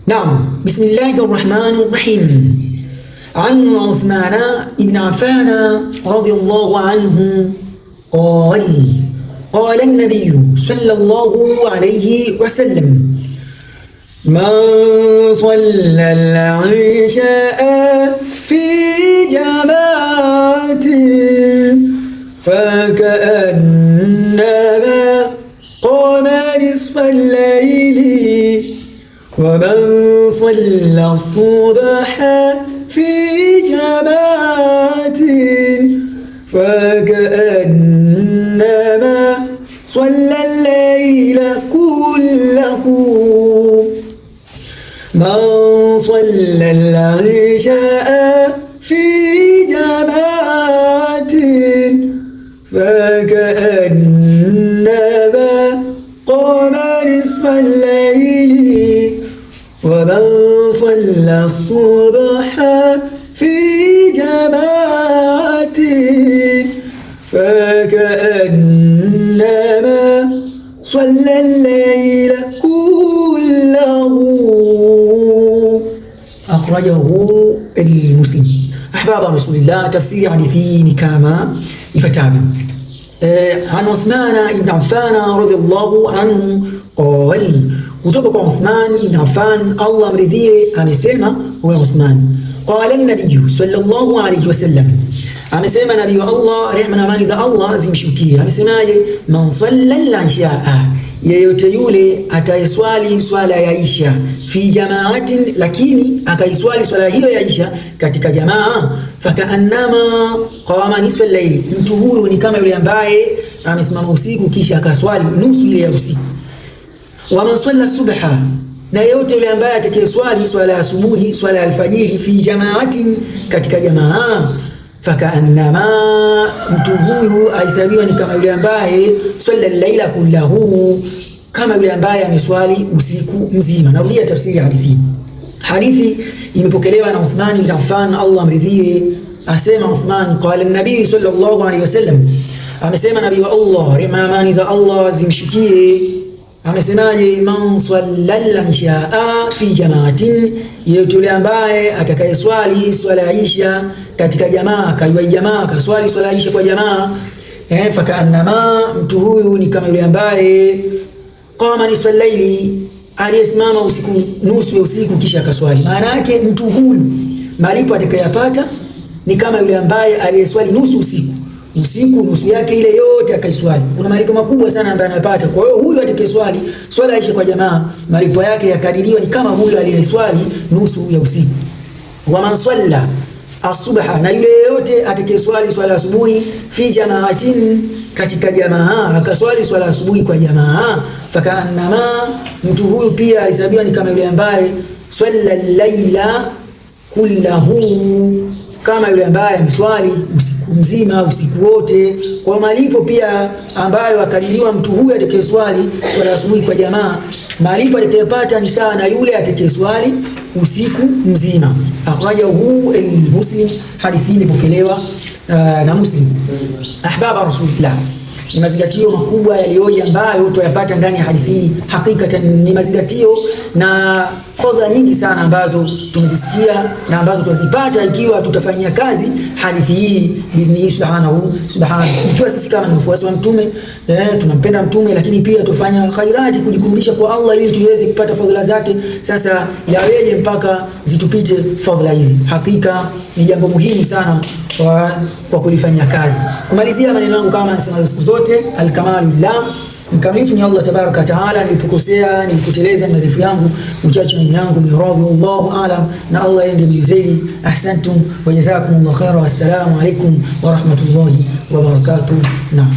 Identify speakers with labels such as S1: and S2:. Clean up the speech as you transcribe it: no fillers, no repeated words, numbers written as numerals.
S1: نعم، بسم الله الرحمن الرحيم. عن عثمان بن عفان رضي الله عنه قال قال النبي صلى الله عليه وسلم: من صلى العشاء في جماعة فكأنما قام نصف الليل، ومن صلى الصبح في جماعة فكأنما صلى الليل كله. من صلى العشاء في جماعة فكأنما قام نصف الليل، ومن صلى الصبح في جماعة فكأنما صلى الليل كله. أخرجه المسلم. أحباب رسول الله، تفسير حديثين كما ifuatavyo. عن عثمان بن عفان رضي الله عنه قال، kutoka kwa Uthman ibn Affan Allah amridhie, amesema huyo Uthman, qala an-nabiy sallallahu alayhi wasallam, amesema nabii wa Allah, rehma na amani za Allah zimshukie, amesemaje? Man salla al-isha, yeyote yule atayeswali swala ya isha, fi jamaatin, lakini akaiswali swala hiyo ya isha katika jamaa, fakaannama qama nisfa al-layl, mtu huyu ni kama yule ambaye amesimama usiku kisha akaswali nusu ile ya usiku. Wa man salla subha, na yeyote yule ambaye atakayeswali swala ya asubuhi, swala ya alfajiri, fi jamaatin, katika jamaa, fakaannama, mtu huyu aisabiwa ni kama yule ambaye swalla al-laila kullahu, kama yule ambaye ameswali usiku mzima. Narudia tafsiri ya hadithi. Hadithi imepokelewa na Uthman ibn Affan Allah amridhie, asema Uthman, qala an-nabii sallallahu alayhi wasallam, amesema nabii wa Allah, rehma na amani za Allah zimshukie, amesemaje? Man salla al-isha fi jamaatin, yeyote yule ambaye atakayeswali swala ya isha katika jamaa, kaiwa jamaa kaswali swala ya isha kwa jamaa, fakaannama, mtu huyu ni kama yule ambaye qama nisfa al-layli, aliyesimama usiku, nusu ya usiku kisha akaswali. Maana yake mtu huyu malipo atakayapata ni kama yule ambaye aliyeswali nusu usiku, nusu yake ile yote akaiswali. Kuna malipo makubwa sana ambayo anapata. Kwa hiyo huyu atakayeswali swala isha kwa jamaa, malipo yake yakadiriwa ni kama huyu aliyeswali nusu ya usiku. Wa man salla asubha, na yule yote atakayeswali swala asubuhi, fi jamaatin, katika jamaa, akaswali swala asubuhi kwa jamaa, fakaannama, mtu huyu pia hesabiwa ni kama yule ambaye swalla al-laila kullahu, kama yule ambaye ameswali usiku mzima, usiku wote. Kwa malipo pia ambayo akadiriwa mtu huyu atakayeswali swala asubuhi kwa jamaa, malipo atakayopata ni sawa na yule atakayeswali usiku mzima. Akhrajahu al-Muslim, hadithi imepokelewa na Muslim. Ahbaba Rasulillah, ni mazingatio makubwa yaliyoje ambayo tuyapata ndani ya hadithi hii. Hakikatan ni mazingatio na fadhila nyingi sana ambazo tumezisikia na ambazo tutazipata ikiwa tutafanyia kazi hadithi hii biidhnihi subhanahu. Ikiwa sisi kama ni wafuasi wa mtume, tunampenda mtume, lakini pia tufanya khairati kujikurubisha kwa Allah ili tuweze kupata fadhila zake. Sasa yaweje mpaka zitupite fadhila hizi? Hakika ni jambo muhimu sana kwa kulifanyia kazi. Kumalizia maneno yangu kama nasema siku zote, al-kamalu lillah, mkamilifu ni Allah tabaraka taala. Nilipokosea, nilipoteleza, ni madhaifu yangu, uchache wa yangu, ni radhi, Allahu aalam, na Allah yeye ndiye mzidi. Ahsantum wa jazakumullahu khairan, wassalamu alaykum wa rahmatullahi wa barakatuh. Naam.